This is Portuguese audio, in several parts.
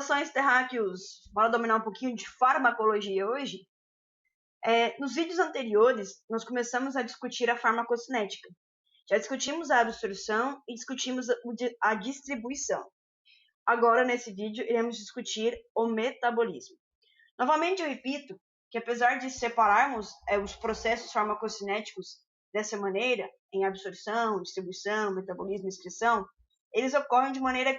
Saudações, terráqueos! Bora dominar um pouquinho de farmacologia hoje? Nos vídeos anteriores, nós começamos a discutir a farmacocinética. Já discutimos a absorção e discutimos a distribuição. Agora, nesse vídeo, iremos discutir o metabolismo. Novamente, eu repito que apesar de separarmos os processos farmacocinéticos dessa maneira, em absorção, distribuição, metabolismo e excreção, eles ocorrem de maneira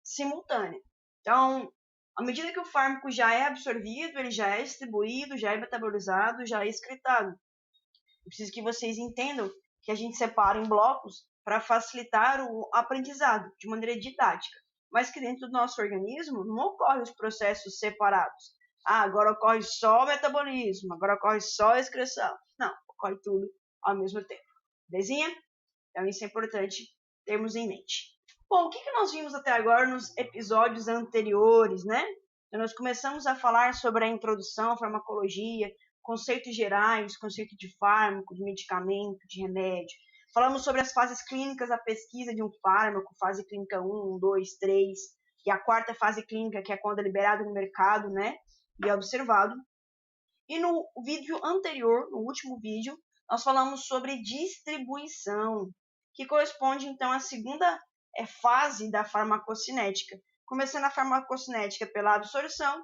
simultânea. Então, à medida que o fármaco já é absorvido, ele já é distribuído, já é metabolizado, já é excretado. Eu preciso que vocês entendam que a gente separa em blocos para facilitar o aprendizado de maneira didática, mas que dentro do nosso organismo não ocorrem os processos separados. Agora ocorre só o metabolismo, agora ocorre só a excreção. Não, ocorre tudo ao mesmo tempo. Belezinha? Então isso é importante termos em mente. Bom, o que nós vimos até agora nos episódios anteriores, né? Então, nós começamos a falar sobre a introdução à farmacologia, conceitos gerais, conceito de fármaco, de medicamento, de remédio. Falamos sobre as fases clínicas da pesquisa de um fármaco, fase clínica 1, 2, 3, e a quarta fase clínica, que é quando é liberado no mercado, né? E é observado. E no vídeo anterior, no último vídeo, nós falamos sobre distribuição, que corresponde então à segunda fase da farmacocinética, começando a farmacocinética pela absorção,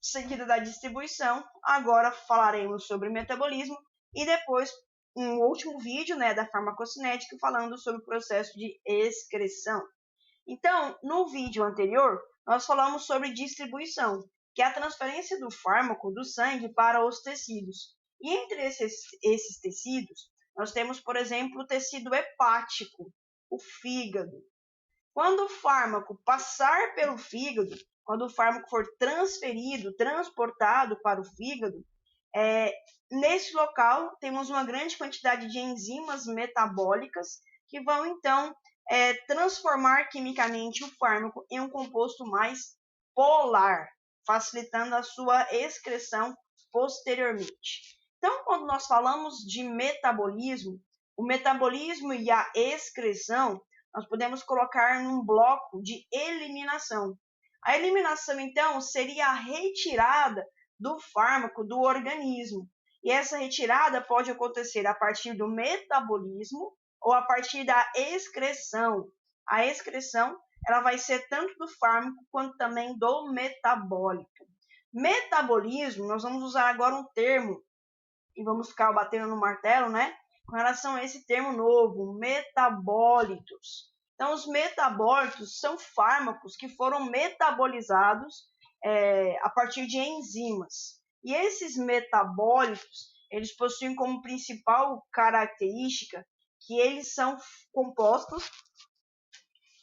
seguida da distribuição. Agora falaremos sobre metabolismo e depois um último vídeo, né, da farmacocinética falando sobre o processo de excreção. Então, no vídeo anterior, nós falamos sobre distribuição, que é a transferência do fármaco do sangue para os tecidos. E entre esses tecidos, nós temos, por exemplo, o tecido hepático, o fígado. Quando o fármaco passar pelo fígado, quando o fármaco for transferido, transportado para o fígado, nesse local temos uma grande quantidade de enzimas metabólicas que vão, então, transformar quimicamente o fármaco em um composto mais polar, facilitando a sua excreção posteriormente. Então, quando nós falamos de metabolismo, o metabolismo e a excreção, nós podemos colocar num bloco de eliminação. A eliminação, então, seria a retirada do fármaco do organismo. E essa retirada pode acontecer a partir do metabolismo ou a partir da excreção. A excreção, ela vai ser tanto do fármaco quanto também do metabólito. Metabolismo, nós vamos usar agora um termo e vamos ficar batendo no martelo, né? Com relação a esse termo novo, metabólitos. Então, os metabólitos são fármacos que foram metabolizados a partir de enzimas. E esses metabólitos, eles possuem como principal característica que eles são compostos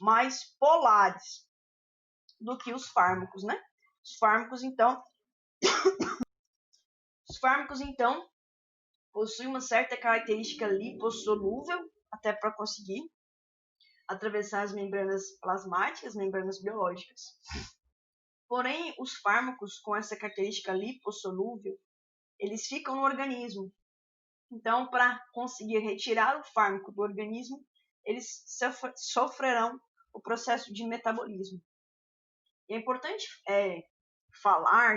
mais polares do que os fármacos, né? Os fármacos, então, possuem uma certa característica lipossolúvel, até para conseguir atravessar as membranas plasmáticas, membranas biológicas. Porém, os fármacos com essa característica lipossolúvel, eles ficam no organismo. Então, para conseguir retirar o fármaco do organismo, eles sofrerão o processo de metabolismo. E é importante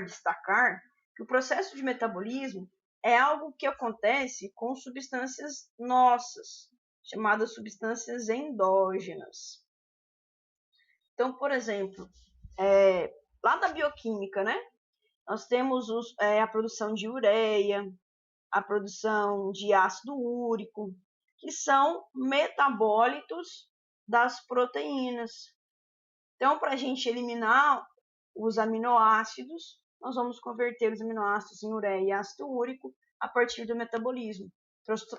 destacar, que o processo de metabolismo é algo que acontece com substâncias nossas, chamadas substâncias endógenas. Então, por exemplo, lá da bioquímica, né? Nós temos a produção de ureia, a produção de ácido úrico, que são metabólitos das proteínas. Então, para a gente eliminar os aminoácidos, nós vamos converter os aminoácidos em ureia e ácido úrico a partir do metabolismo,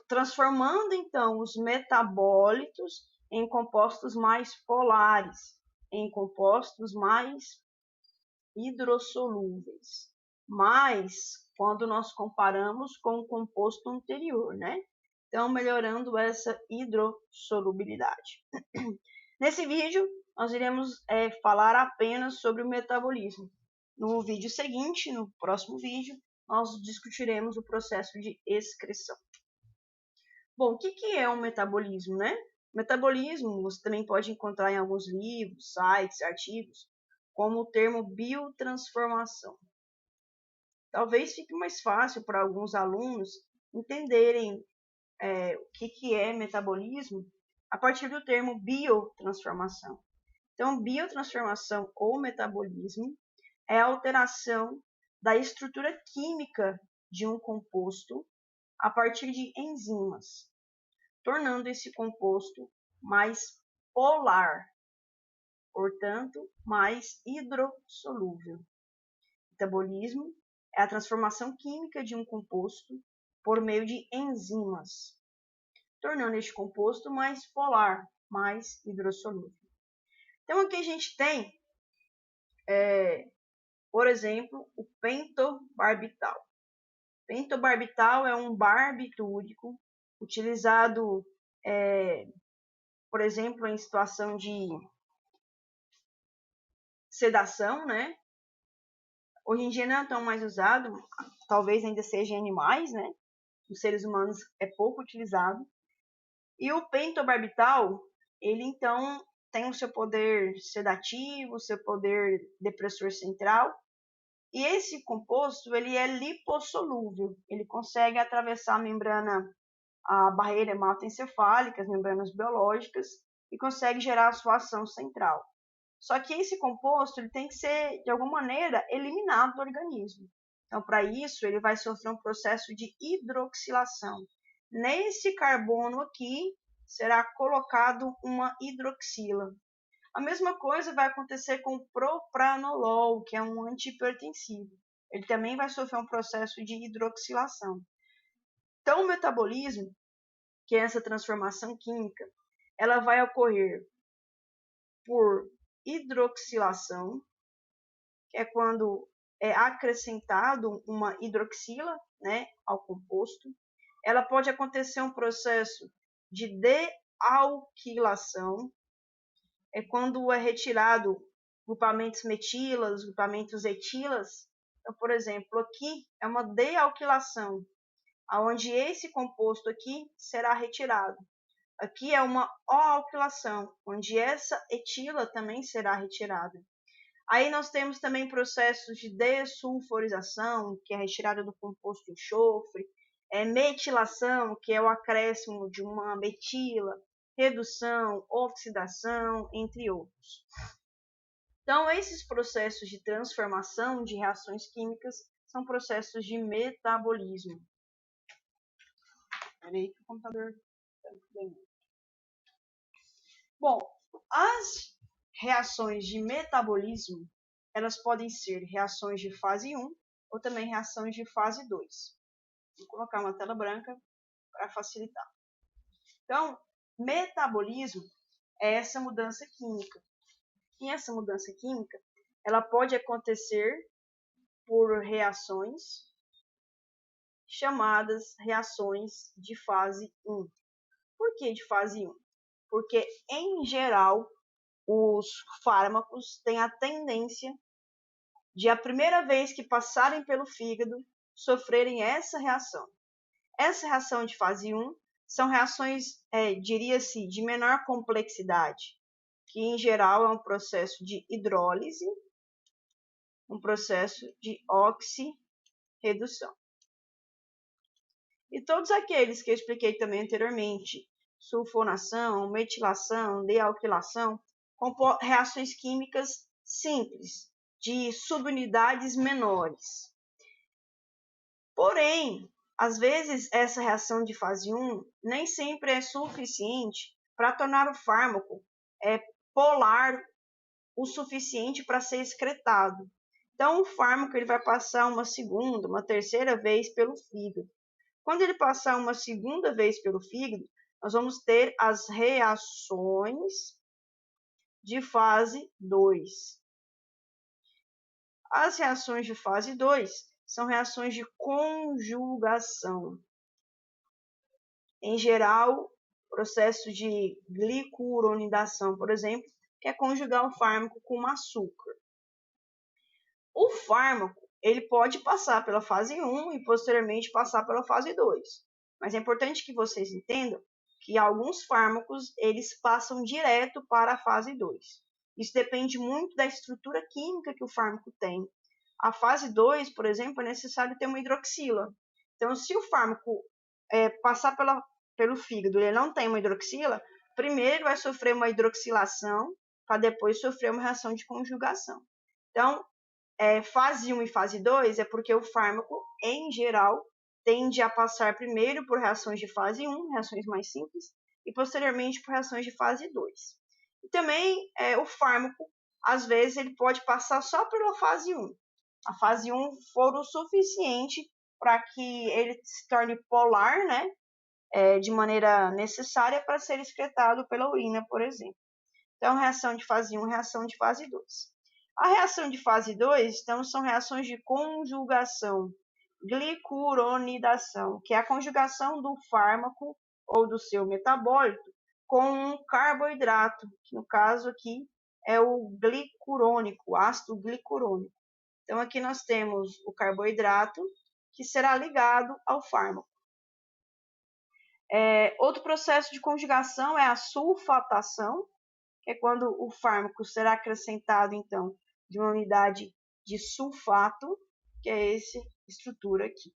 transformando, então, os metabólitos em compostos mais polares, em compostos mais hidrossolúveis. Mas, quando nós comparamos com o composto anterior, né? Então, melhorando essa hidrossolubilidade. Nesse vídeo, nós iremos falar apenas sobre o metabolismo. No vídeo seguinte, no próximo vídeo, nós discutiremos o processo de excreção. Bom, o que é um metabolismo, né? Metabolismo você também pode encontrar em alguns livros, sites, artigos, como o termo biotransformação. Talvez fique mais fácil para alguns alunos entenderem o que é metabolismo a partir do termo biotransformação. Então, biotransformação ou metabolismo é a alteração da estrutura química de um composto a partir de enzimas, tornando esse composto mais polar, portanto, mais hidrossolúvel. Metabolismo é a transformação química de um composto por meio de enzimas, tornando este composto mais polar, mais hidrossolúvel. Então, aqui a gente tem, por exemplo, o pentobarbital. Pentobarbital é um barbitúrico utilizado, por exemplo, em situação de sedação, né? Hoje em dia não é tão mais usado, talvez ainda seja em animais, né? Nos seres humanos é pouco utilizado. E o pentobarbital, ele então tem o seu poder sedativo, o seu poder depressor central. E esse composto, ele é lipossolúvel. Ele consegue atravessar a barreira hematoencefálica, as membranas biológicas, e consegue gerar a sua ação central. Só que esse composto ele tem que ser, de alguma maneira, eliminado do organismo. Então, para isso, ele vai sofrer um processo de hidroxilação. Nesse carbono aqui, será colocado uma hidroxila. A mesma coisa vai acontecer com o propranolol, que é um antihipertensivo. Ele também vai sofrer um processo de hidroxilação. Então, o metabolismo, que é essa transformação química, ela vai ocorrer por hidroxilação, que é quando é acrescentado uma hidroxila, né, ao composto. Ela pode acontecer um processo de dealquilação, é quando é retirado grupamentos metilas, grupamentos etilas. Então, por exemplo, aqui é uma dealquilação, onde esse composto aqui será retirado. Aqui é uma oalquilação, onde essa etila também será retirada. Aí nós temos também processos de dessulfurização, que é a retirada do composto enxofre, metilação, que é o acréscimo de uma metila, redução, oxidação, entre outros. Então, esses processos de transformação de reações químicas são processos de metabolismo. Peraí que o computador está bem. Bom, as reações de metabolismo, elas podem ser reações de fase 1 ou também reações de fase 2. Vou colocar uma tela branca para facilitar. Então, metabolismo é essa mudança química. E essa mudança química, ela pode acontecer por reações chamadas reações de fase 1. Por que de fase 1? Porque, em geral, os fármacos têm a tendência de, a primeira vez que passarem pelo fígado, sofrerem essa reação. Essa reação de fase 1 são reações, diria-se, de menor complexidade, que em geral é um processo de hidrólise, um processo de oxirredução. E todos aqueles que eu expliquei também anteriormente, sulfonação, metilação, dealquilação, reações químicas simples, de subunidades menores. Porém, às vezes essa reação de fase 1 nem sempre é suficiente para tornar o fármaco polar o suficiente para ser excretado. Então, o fármaco ele vai passar uma segunda, uma terceira vez pelo fígado. Quando ele passar uma segunda vez pelo fígado, nós vamos ter as reações de fase 2. As reações de fase 2 são reações de conjugação. Em geral, processo de glicuronidação, por exemplo, que é conjugar o fármaco com açúcar. O fármaco ele pode passar pela fase 1 e posteriormente passar pela fase 2. Mas é importante que vocês entendam que alguns fármacos eles passam direto para a fase 2. Isso depende muito da estrutura química que o fármaco tem. A fase 2, por exemplo, é necessário ter uma hidroxila. Então, se o fármaco passar pelo fígado e ele não tem uma hidroxila, primeiro vai sofrer uma hidroxilação para depois sofrer uma reação de conjugação. Então, fase 1 e fase 2 é porque o fármaco, em geral, tende a passar primeiro por reações de fase 1, reações mais simples, e posteriormente por reações de fase 2. E também o fármaco, às vezes, ele pode passar só pela fase 1. A fase 1 for o suficiente para que ele se torne polar, né, de maneira necessária para ser excretado pela urina, por exemplo. Então, reação de fase 1, reação de fase 2. A reação de fase 2, então, são reações de conjugação, glicuronidação, que é a conjugação do fármaco ou do seu metabólito com um carboidrato, que no caso aqui é o glicurônico, o ácido glicurônico. Então, aqui nós temos o carboidrato, que será ligado ao fármaco. Outro processo de conjugação é a sulfatação, que é quando o fármaco será acrescentado, então, de uma unidade de sulfato, que é essa estrutura aqui.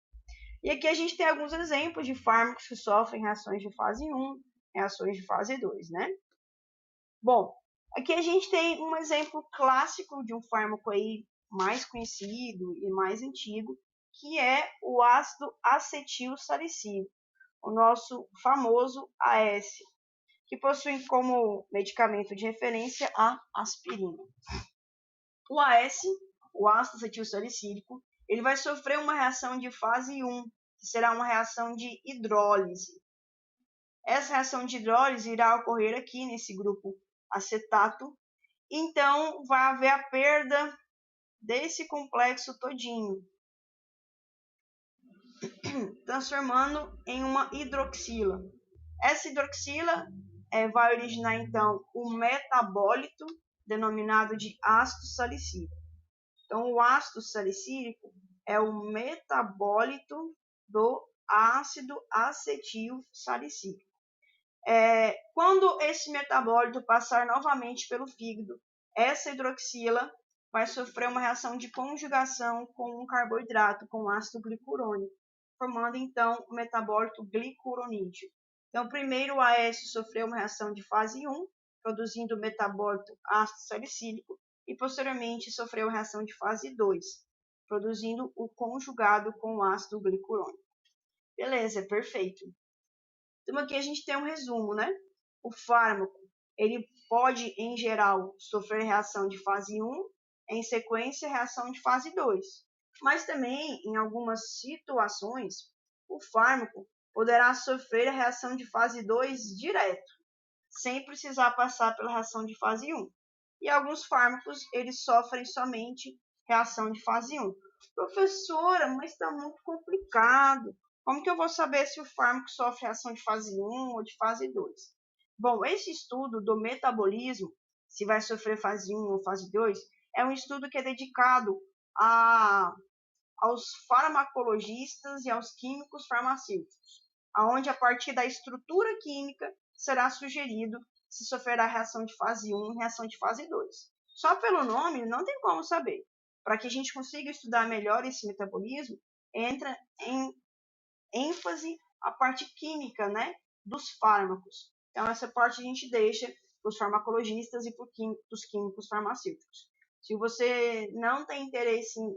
E aqui a gente tem alguns exemplos de fármacos que sofrem reações de fase 1, reações de fase 2, né? Bom, aqui a gente tem um exemplo clássico de um fármaco aí mais conhecido e mais antigo, que é o ácido acetil salicílico, o nosso famoso AS, que possui como medicamento de referência a aspirina. O AS, o ácido acetil salicílico, ele vai sofrer uma reação de fase 1, que será uma reação de hidrólise. Essa reação de hidrólise irá ocorrer aqui nesse grupo acetato, então vai haver a perda desse complexo todinho, transformando em uma hidroxila. Essa hidroxila vai originar então o metabólito denominado de ácido salicílico. Então, o ácido salicílico é o metabólito do ácido acetil salicílico. Quando esse metabólito passar novamente pelo fígado, essa hidroxila vai sofrer uma reação de conjugação com um carboidrato, com ácido glicurônico, formando então o metabólito glicuronídeo. Então, primeiro o AS sofreu uma reação de fase 1, produzindo o metabólito ácido salicílico, e posteriormente sofreu a reação de fase 2, produzindo o conjugado com o ácido glicurônico. Beleza, perfeito. Então aqui a gente tem um resumo, né? O fármaco, ele pode, em geral, sofrer reação de fase 1, em sequência, reação de fase 2. Mas também, em algumas situações, o fármaco poderá sofrer a reação de fase 2 direto, sem precisar passar pela reação de fase 1. E alguns fármacos, eles sofrem somente reação de fase 1. Professora, mas está muito complicado. Como que eu vou saber se o fármaco sofre reação de fase 1 ou de fase 2? Bom, esse estudo do metabolismo, se vai sofrer fase 1 ou fase 2, é um estudo que é dedicado aos farmacologistas e aos químicos farmacêuticos, onde a partir da estrutura química será sugerido se sofrerá reação de fase 1 e reação de fase 2. Só pelo nome não tem como saber. Para que a gente consiga estudar melhor esse metabolismo, entra em ênfase a parte química, né, dos fármacos. Então, essa parte a gente deixa para os farmacologistas e para os químicos farmacêuticos. Se você não tem interesse em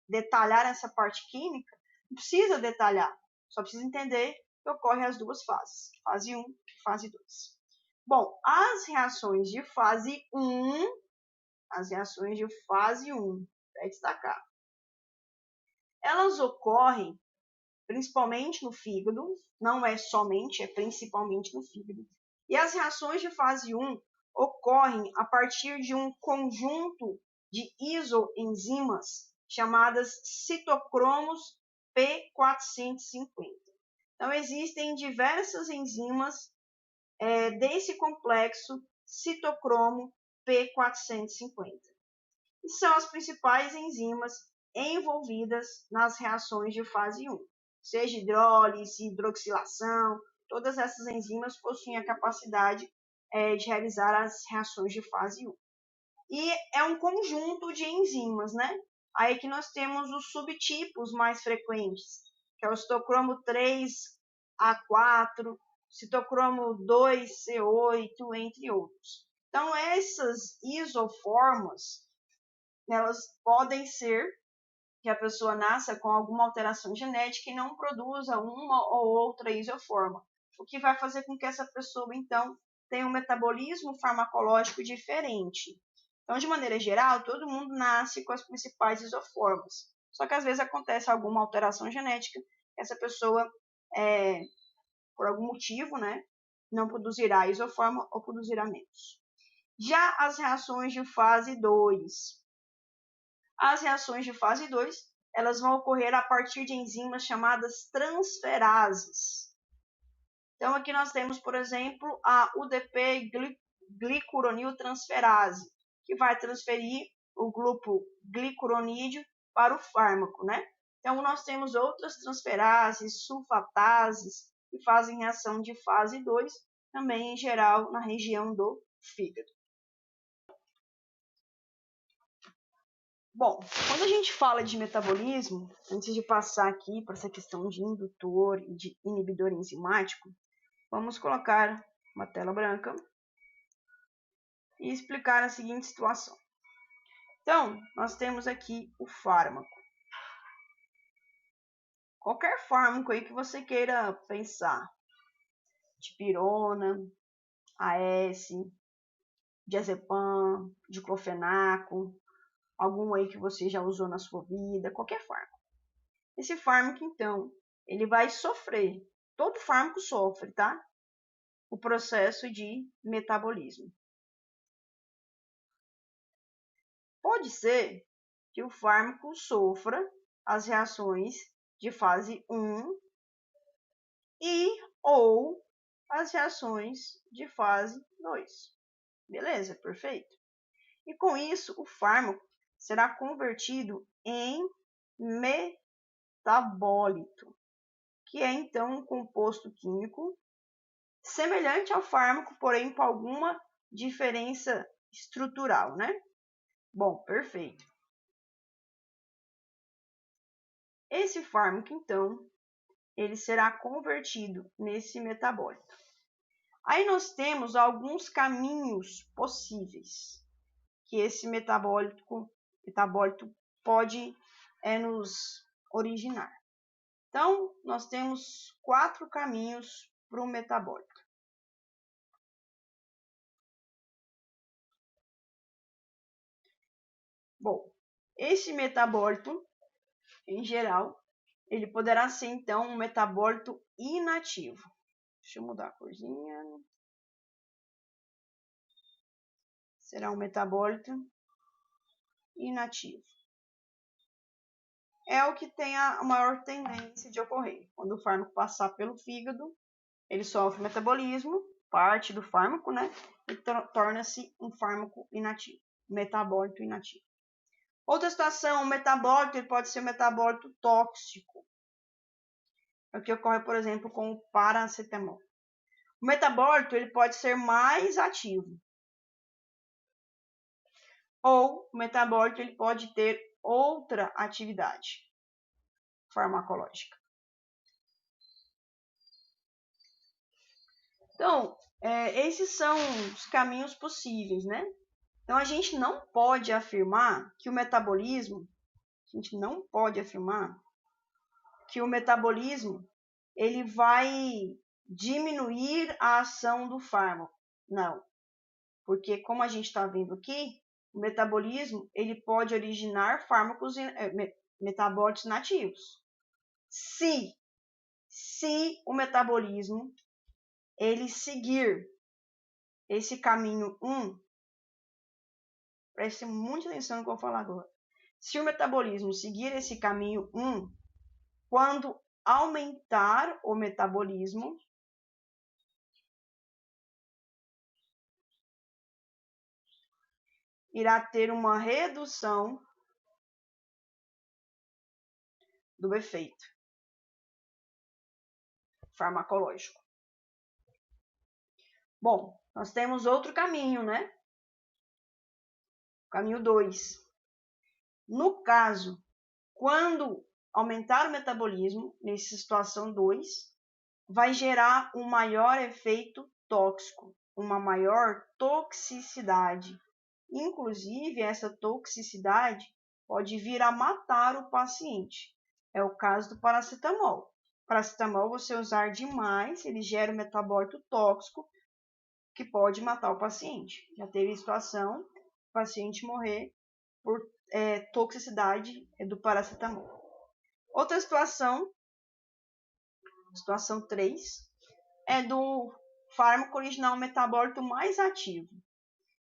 detalhar essa parte química, não precisa detalhar, só precisa entender que ocorre as duas fases, fase 1 e fase 2. Bom, as reações de fase 1, para destacar, elas ocorrem principalmente no fígado, não é somente, é principalmente no fígado. E as reações de fase 1 ocorrem a partir de um conjunto de isoenzimas chamadas citocromos P450. Então, existem diversas enzimas desse complexo citocromo P450. E são as principais enzimas envolvidas nas reações de fase 1. Seja hidrólise, hidroxilação, todas essas enzimas possuem a capacidade de realizar as reações de fase 1. e é um conjunto de enzimas, né? Aí que nós temos os subtipos mais frequentes, que é o citocromo 3A4, citocromo 2C8, entre outros. Então, essas isoformas, elas podem ser que a pessoa nasça com alguma alteração genética e não produza uma ou outra isoforma, o que vai fazer com que essa pessoa, então, tenha um metabolismo farmacológico diferente. Então, de maneira geral, todo mundo nasce com as principais isoformas. Só que às vezes acontece alguma alteração genética, essa pessoa, por algum motivo, né, não produzirá isoforma ou produzirá menos. Já as reações de fase 2. As reações de fase 2, elas vão ocorrer a partir de enzimas chamadas transferases. Então, aqui nós temos, por exemplo, a UDP-glicuroniltransferase, que vai transferir o grupo glicuronídeo para o fármaco, né? Então, nós temos outras transferases, sulfatases, que fazem reação de fase 2, também em geral na região do fígado. Bom, quando a gente fala de metabolismo, antes de passar aqui para essa questão de indutor e de inibidor enzimático, vamos colocar uma tela branca e explicar a seguinte situação. Então, nós temos aqui o fármaco. Qualquer fármaco aí que você queira pensar, dipirona, AS, diazepam, diclofenaco, algum aí que você já usou na sua vida, qualquer fármaco. Esse fármaco, então, ele vai sofrer, todo fármaco sofre, tá? O processo de metabolismo. Pode ser que o fármaco sofra as reações de fase 1 e ou as reações de fase 2. Beleza, perfeito. E com isso, o fármaco será convertido em metabólito, que é então um composto químico semelhante ao fármaco, porém com alguma diferença estrutural, né? Bom, perfeito. Esse fármaco, então, ele será convertido nesse metabólito. Aí nós temos alguns caminhos possíveis que esse metabólito pode nos originar. Então, nós temos 4 caminhos para o metabólito. Bom, esse metabólito, em geral, ele poderá ser, então, um metabólito inativo. Deixa eu mudar a corzinha. Será um metabólito inativo. É o que tem a maior tendência de ocorrer. Quando o fármaco passar pelo fígado, ele sofre metabolismo, parte do fármaco, né? E torna-se um fármaco inativo, metabólito inativo. Outra situação, o metabólito ele pode ser um metabólito tóxico. É o que ocorre, por exemplo, com o paracetamol. O metabólito ele pode ser mais ativo. Ou o metabólito ele pode ter outra atividade farmacológica. Então, esses são os caminhos possíveis, né? Então, a gente não pode afirmar que o metabolismo, ele vai diminuir a ação do fármaco. Não, porque como a gente está vendo aqui, o metabolismo ele pode originar fármacos metabólitos inativos. Se o metabolismo ele seguir esse caminho 1, preste muita atenção no que eu vou falar agora. Se o metabolismo seguir esse caminho 1, quando aumentar o metabolismo, irá ter uma redução do efeito farmacológico. Bom, nós temos outro caminho, né? Caminho 2. No caso, quando aumentar o metabolismo, nessa situação 2, vai gerar um maior efeito tóxico, uma maior toxicidade. Inclusive, essa toxicidade pode vir a matar o paciente. É o caso do paracetamol. Paracetamol, você usar demais, ele gera um metabólito tóxico que pode matar o paciente. Já teve situação, o paciente morrer por toxicidade do paracetamol. Outra situação 3, é do fármaco original metabólito mais ativo.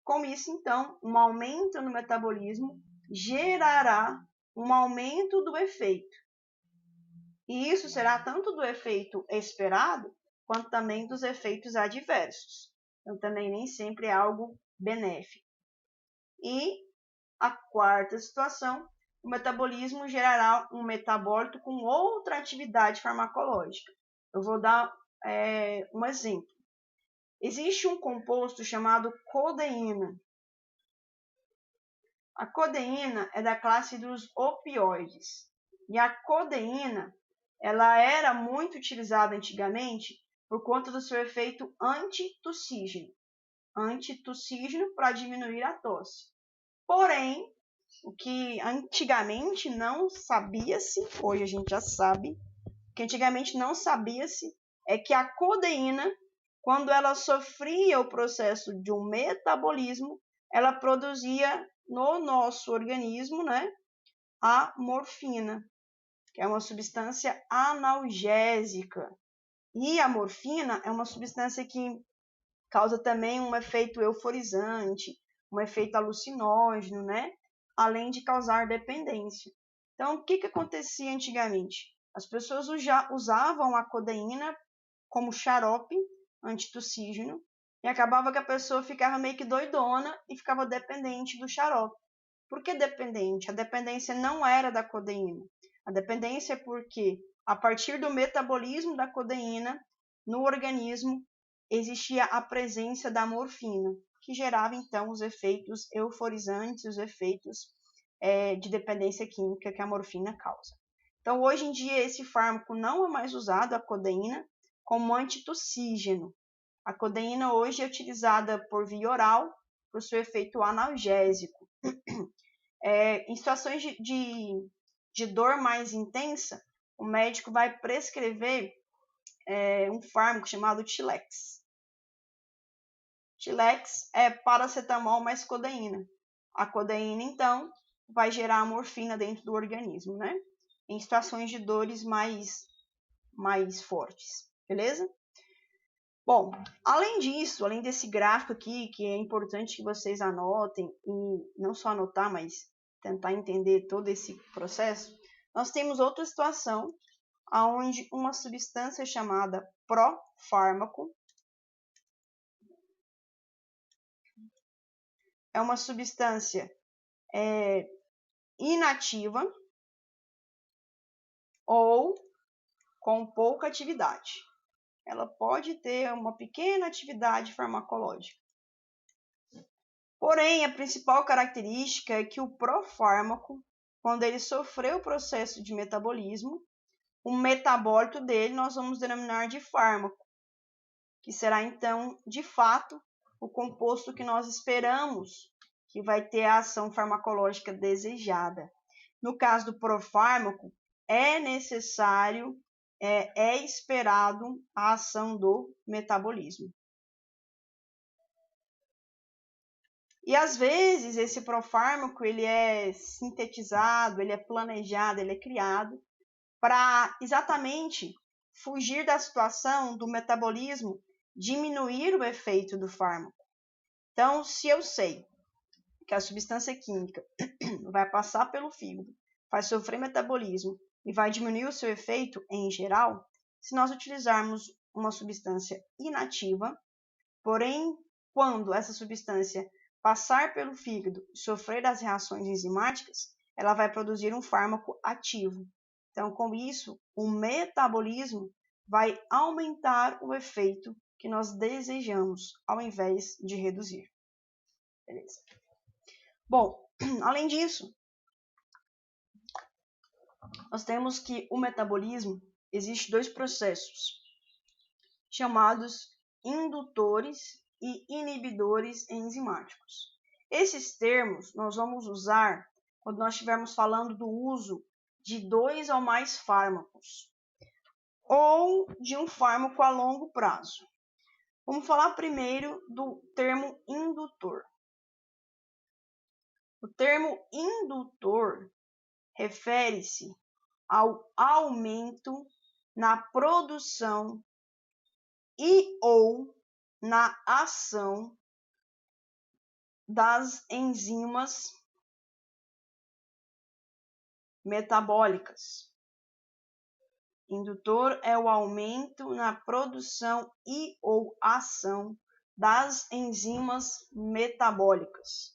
Com isso, então, um aumento no metabolismo gerará um aumento do efeito. E isso será tanto do efeito esperado, quanto também dos efeitos adversos. Então, também nem sempre é algo benéfico. E a quarta situação, o metabolismo gerará um metabólito com outra atividade farmacológica. Eu vou dar um exemplo. Existe um composto chamado codeína. A codeína é da classe dos opioides. E a codeína, ela era muito utilizada antigamente por conta do seu efeito antitussígeno. Antitussígeno para diminuir a tosse. Porém, o que antigamente não sabia-se, hoje a gente já sabe, o que antigamente não sabia-se é que a codeína, quando ela sofria o processo de um metabolismo, ela produzia no nosso organismo, né, a morfina, que é uma substância analgésica. E a morfina é uma substância que causa também um efeito euforizante, um efeito alucinógeno, né? Além de causar dependência. Então, o que acontecia antigamente? As pessoas usavam a codeína como xarope antitussígeno e acabava que a pessoa ficava meio que doidona e ficava dependente do xarope. Por que dependente? A dependência não era da codeína. A dependência é porque, a partir do metabolismo da codeína, no organismo existia a presença da morfina, que gerava então os efeitos euforizantes, os efeitos de dependência química que a morfina causa. Então, hoje em dia, esse fármaco não é mais usado, a codeína, como antitussígeno. A codeína hoje é utilizada por via oral, por seu efeito analgésico. Em situações de dor mais intensa, o médico vai prescrever um fármaco chamado Tilex. Tilex é paracetamol mais codeína. A codeína, então, vai gerar a morfina dentro do organismo, né? Em situações de dores mais fortes, beleza? Bom, além disso, além desse gráfico aqui, que é importante que vocês anotem, e não só anotar, mas tentar entender todo esse processo, nós temos outra situação onde uma substância chamada profármaco é uma substância inativa ou com pouca atividade. Ela pode ter uma pequena atividade farmacológica. Porém, a principal característica é que o profármaco, quando ele sofreu o processo de metabolismo, o metabólito dele nós vamos denominar de fármaco, que será então, de fato, o composto que nós esperamos que vai ter a ação farmacológica desejada. No caso do profármaco, é necessário, é esperado a ação do metabolismo. E às vezes esse profármaco ele é sintetizado, ele é planejado, ele é criado para exatamente fugir da situação do metabolismo, diminuir o efeito do fármaco. Então, se eu sei que a substância química vai passar pelo fígado, vai sofrer metabolismo e vai diminuir o seu efeito em geral, se nós utilizarmos uma substância inativa, porém, quando essa substância passar pelo fígado e sofrer as reações enzimáticas, ela vai produzir um fármaco ativo. Então, com isso, o metabolismo vai aumentar o efeito que nós desejamos, ao invés de reduzir. Beleza? Bom, além disso, nós temos que o metabolismo existe dois processos chamados indutores e inibidores enzimáticos. Esses termos nós vamos usar quando nós estivermos falando do uso de 2 ou mais fármacos ou de um fármaco a longo prazo. Vamos falar primeiro do termo indutor. O termo indutor refere-se ao aumento na produção e ou na ação das enzimas metabólicas. Indutor é o aumento na produção e ou ação das enzimas metabólicas.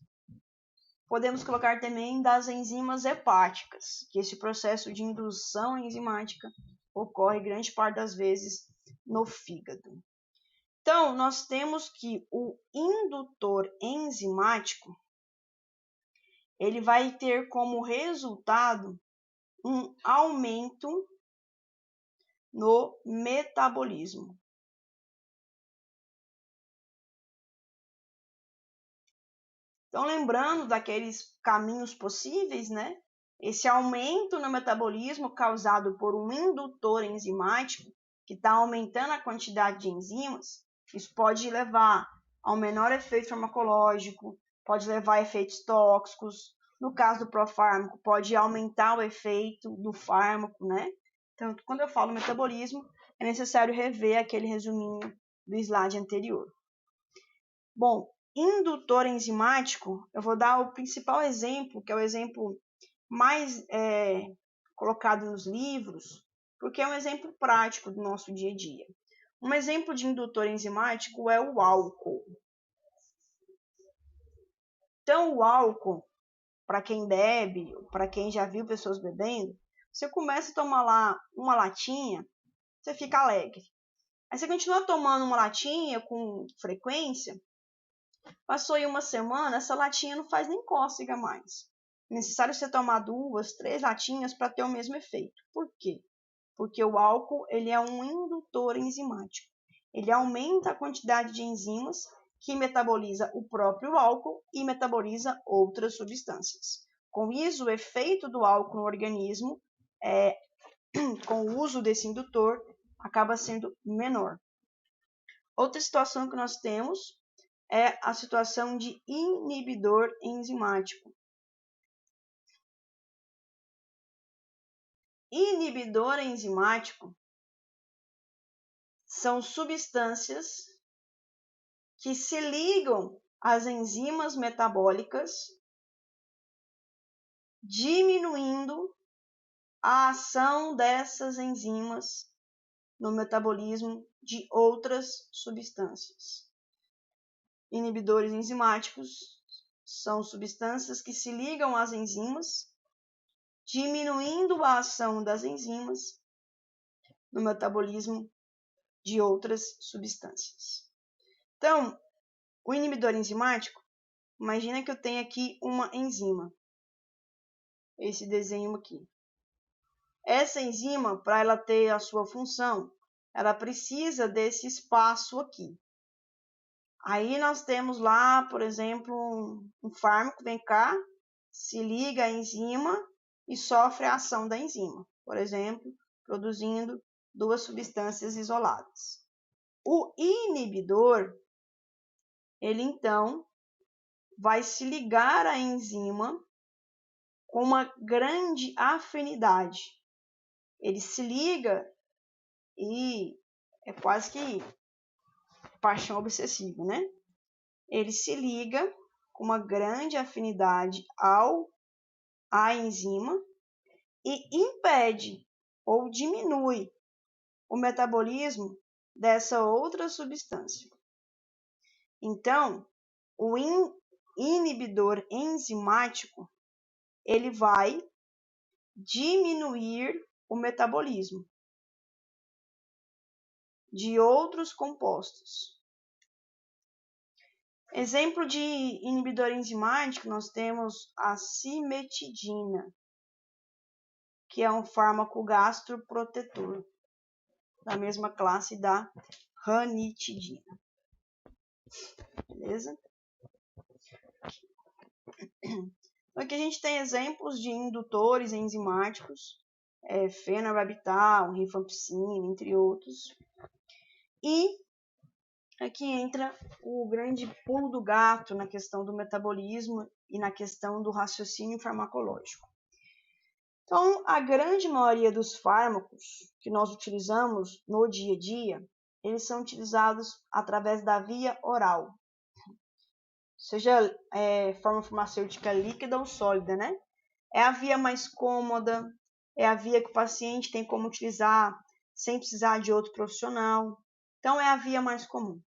Podemos colocar também das enzimas hepáticas, que esse processo de indução enzimática ocorre grande parte das vezes no fígado. Então, nós temos que o indutor enzimático, ele vai ter como resultado um aumento no metabolismo. Então, lembrando daqueles caminhos possíveis, né? Esse aumento no metabolismo causado por um indutor enzimático, que está aumentando a quantidade de enzimas, isso pode levar a um menor efeito farmacológico, pode levar a efeitos tóxicos. No caso do profármaco, pode aumentar o efeito do fármaco, né? Então, quando eu falo metabolismo, é necessário rever aquele resuminho do slide anterior. Bom, indutor enzimático, eu vou dar o principal exemplo, que é o exemplo mais colocado nos livros, porque é um exemplo prático do nosso dia a dia. Um exemplo de indutor enzimático é o álcool. Então, o álcool, para quem bebe, para quem já viu pessoas bebendo, você começa a tomar lá uma latinha, você fica alegre. Aí você continua tomando uma latinha com frequência, passou aí uma semana, essa latinha não faz nem cócega mais. É necessário você tomar 2, 3 latinhas para ter o mesmo efeito. Por quê? Porque o álcool ele é um indutor enzimático. Ele aumenta a quantidade de enzimas que metaboliza o próprio álcool e metaboliza outras substâncias. Com isso, o efeito do álcool no organismo, com o uso desse indutor, acaba sendo menor. Outra situação que nós temos é a situação de inibidor enzimático. Inibidor enzimático são substâncias que se ligam às enzimas metabólicas, diminuindo a ação dessas enzimas no metabolismo de outras substâncias. Inibidores enzimáticos são substâncias que se ligam às enzimas, diminuindo a ação das enzimas no metabolismo de outras substâncias. Então, o inibidor enzimático, imagina que eu tenho aqui uma enzima, esse desenho aqui. Essa enzima, para ela ter a sua função, ela precisa desse espaço aqui. Aí nós temos lá, por exemplo, um fármaco, vem cá, se liga à enzima e sofre a ação da enzima, por exemplo, produzindo 2 substâncias isoladas. O inibidor, ele então vai se ligar à enzima com uma grande afinidade. Ele se liga e é quase que paixão obsessiva, né? Ele se liga com uma grande afinidade à enzima e impede ou diminui o metabolismo dessa outra substância. Então, o inibidor enzimático, ele vai diminuir o metabolismo de outros compostos. Exemplo de inibidor enzimático, nós temos a cimetidina, que é um fármaco gastroprotetor, da mesma classe da ranitidina. Beleza? Então, aqui a gente tem exemplos de indutores enzimáticos, fenobarbital, rifampicina, entre outros. E aqui entra o grande pulo do gato na questão do metabolismo e na questão do raciocínio farmacológico. Então, a grande maioria dos fármacos que nós utilizamos no dia a dia, eles são utilizados através da via oral, seja forma farmacêutica líquida ou sólida, né? É a via mais cômoda, é a via que o paciente tem como utilizar sem precisar de outro profissional. Então, é a via mais comum.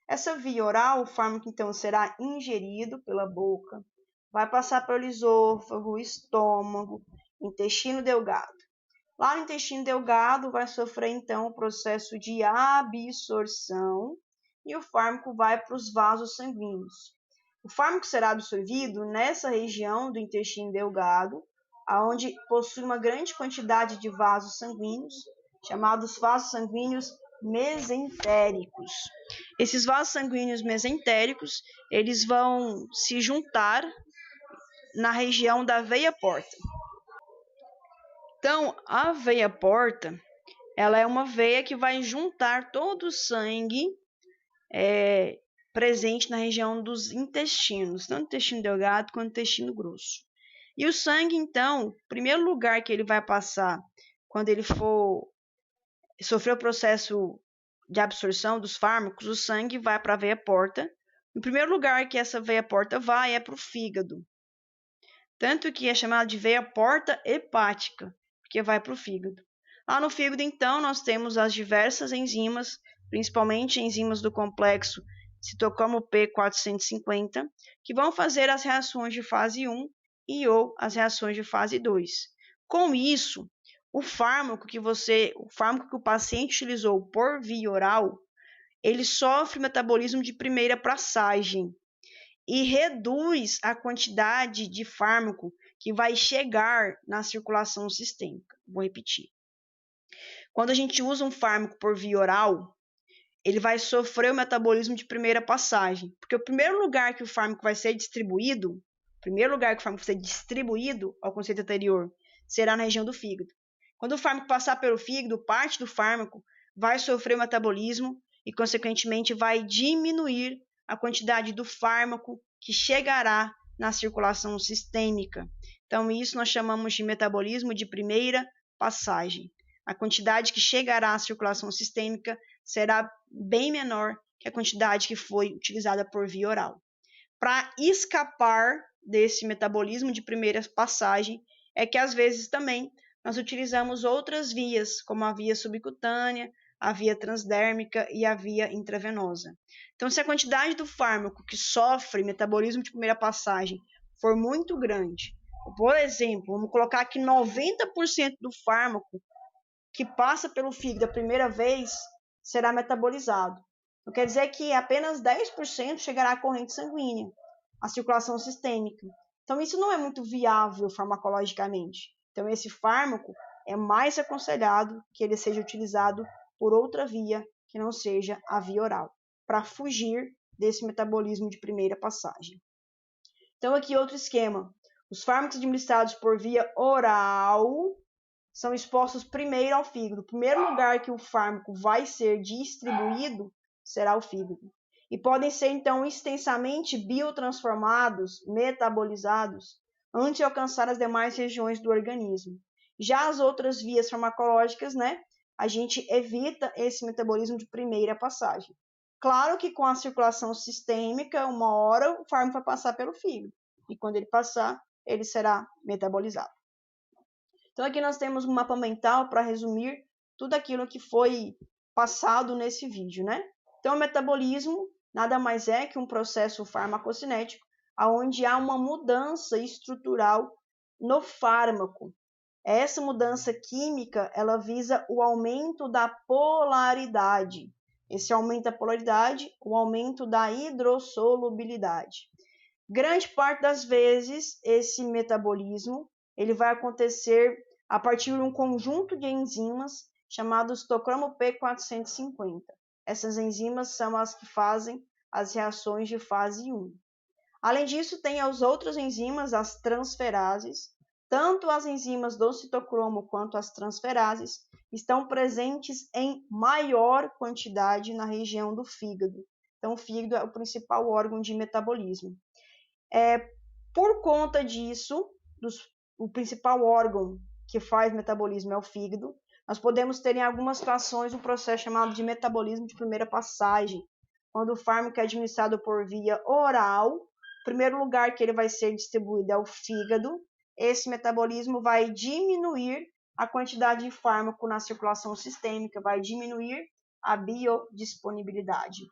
Essa via oral, o fármaco então será ingerido pela boca, vai passar pelo esôfago, estômago, intestino delgado. Lá no intestino delgado vai sofrer então o processo de absorção e o fármaco vai para os vasos sanguíneos. O fármaco será absorvido nessa região do intestino delgado, onde possui uma grande quantidade de vasos sanguíneos, chamados vasos sanguíneos mesentéricos. Esses vasos sanguíneos mesentéricos, eles vão se juntar na região da veia porta. Então, a veia porta, ela é uma veia que vai juntar todo o sangue presente na região dos intestinos, tanto intestino delgado quanto intestino grosso. E o sangue, então, o primeiro lugar que ele vai passar quando ele for sofrer o processo de absorção dos fármacos, o sangue vai para a veia porta. O primeiro lugar que essa veia porta vai é para o fígado. Tanto que é chamada de veia porta hepática, porque vai para o fígado. Lá no fígado, então, nós temos as diversas enzimas, principalmente enzimas do complexo citocromo P450, que vão fazer as reações de fase 1 e ou as reações de fase 2. Com isso, o fármaco que o paciente utilizou por via oral, ele sofre metabolismo de primeira passagem e reduz a quantidade de fármaco que vai chegar na circulação sistêmica. Vou repetir. Quando a gente usa um fármaco por via oral, ele vai sofrer o metabolismo de primeira passagem, porque o primeiro lugar que o fármaco vai ser distribuído, ao conceito anterior, será na região do fígado. Quando o fármaco passar pelo fígado, parte do fármaco vai sofrer o metabolismo e, consequentemente, vai diminuir a quantidade do fármaco que chegará na circulação sistêmica. Então, isso nós chamamos de metabolismo de primeira passagem. A quantidade que chegará à circulação sistêmica será bem menor que a quantidade que foi utilizada por via oral. Para escapar desse metabolismo de primeira passagem, é que às vezes também nós utilizamos outras vias, como a via subcutânea, a via transdérmica e a via intravenosa. Então, se a quantidade do fármaco que sofre metabolismo de primeira passagem for muito grande, por exemplo, vamos colocar aqui 90% do fármaco que passa pelo fígado a primeira vez será metabolizado. Não quer dizer que apenas 10% chegará à corrente sanguínea, à circulação sistêmica. Então, isso não é muito viável farmacologicamente. Então, esse fármaco é mais aconselhado que ele seja utilizado por outra via que não seja a via oral, para fugir desse metabolismo de primeira passagem. Então, aqui outro esquema. Os fármacos administrados por via oral são expostos primeiro ao fígado. O primeiro lugar que o fármaco vai ser distribuído será o fígado. E podem ser, então, extensamente biotransformados, metabolizados, antes de alcançar as demais regiões do organismo. Já as outras vias farmacológicas, né, a gente evita esse metabolismo de primeira passagem. Claro que com a circulação sistêmica, uma hora o fármaco vai passar pelo fígado. E quando ele passar, ele será metabolizado. Então, aqui nós temos um mapa mental para resumir tudo aquilo que foi passado nesse vídeo, né? Então, o metabolismo nada mais é que um processo farmacocinético onde há uma mudança estrutural no fármaco. Essa mudança química, ela visa o aumento da polaridade. Esse aumento da polaridade, o aumento da hidrossolubilidade. Grande parte das vezes, esse metabolismo ele vai acontecer a partir de um conjunto de enzimas chamados tocromo P450. Essas enzimas são as que fazem as reações de fase 1. Além disso, tem as outras enzimas, as transferases. Tanto as enzimas do citocromo quanto as transferases estão presentes em maior quantidade na região do fígado. Então, o fígado é o principal órgão de metabolismo. Por conta disso, o principal órgão que faz metabolismo é o fígado, nós podemos ter em algumas situações um processo chamado de metabolismo de primeira passagem, quando o fármaco é administrado por via oral. O primeiro lugar que ele vai ser distribuído é o fígado. Esse metabolismo vai diminuir a quantidade de fármaco na circulação sistêmica, vai diminuir a biodisponibilidade.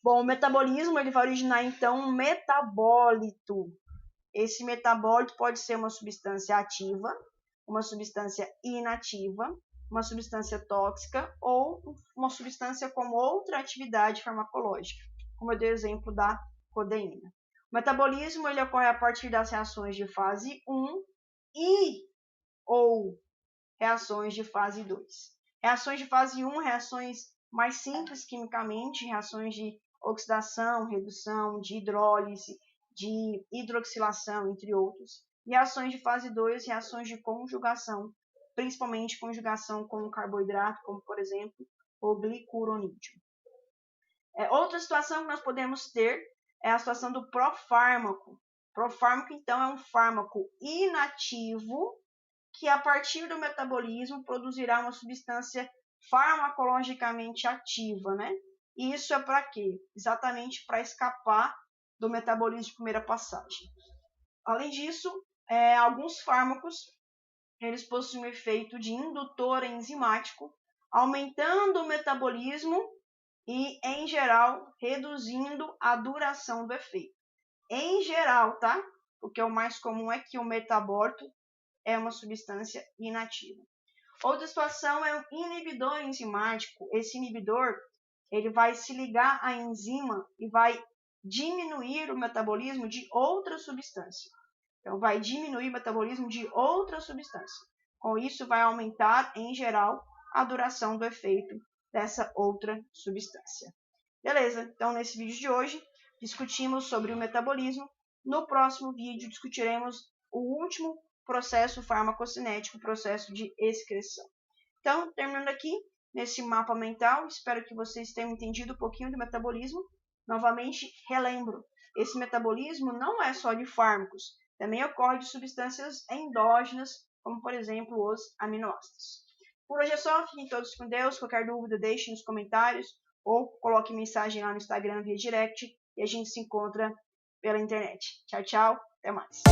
Bom, o metabolismo ele vai originar então um metabólito. Esse metabólito pode ser uma substância ativa, uma substância inativa, uma substância tóxica ou uma substância com outra atividade farmacológica, como eu dei o exemplo da codeína. O metabolismo ele ocorre a partir das reações de fase 1 ou reações de fase 2. Reações de fase 1, reações mais simples quimicamente, reações de oxidação, redução, de hidrólise, de hidroxilação, entre outros. Reações de fase 2, reações de conjugação, principalmente conjugação com carboidrato, como por exemplo o glicuronídeo. Outra situação que nós podemos ter é a situação do profármaco. Profármaco, então, é um fármaco inativo que, a partir do metabolismo, produzirá uma substância farmacologicamente ativa, né? E isso é para quê? Exatamente para escapar do metabolismo de primeira passagem. Além disso, alguns fármacos eles possuem um efeito de indutor enzimático, aumentando o metabolismo e, em geral, reduzindo a duração do efeito. Em geral, tá? Porque o mais comum é que o metabólito é uma substância inativa. Outra situação é o inibidor enzimático. Esse inibidor ele vai se ligar à enzima e vai diminuir o metabolismo de outra substância. Então, vai diminuir o metabolismo de outra substância. Com isso, vai aumentar, em geral, a duração do efeito dessa outra substância. Beleza? Então, nesse vídeo de hoje, discutimos sobre o metabolismo. No próximo vídeo, discutiremos o último processo farmacocinético, o processo de excreção. Então, terminando aqui, nesse mapa mental, espero que vocês tenham entendido um pouquinho do metabolismo. Novamente, relembro, esse metabolismo não é só de fármacos, também ocorre de substâncias endógenas, como por exemplo os aminoácidos. Por hoje é só, fiquem todos com Deus. Qualquer dúvida deixe nos comentários ou coloque mensagem lá no Instagram via direct e a gente se encontra pela internet. Tchau, tchau, até mais.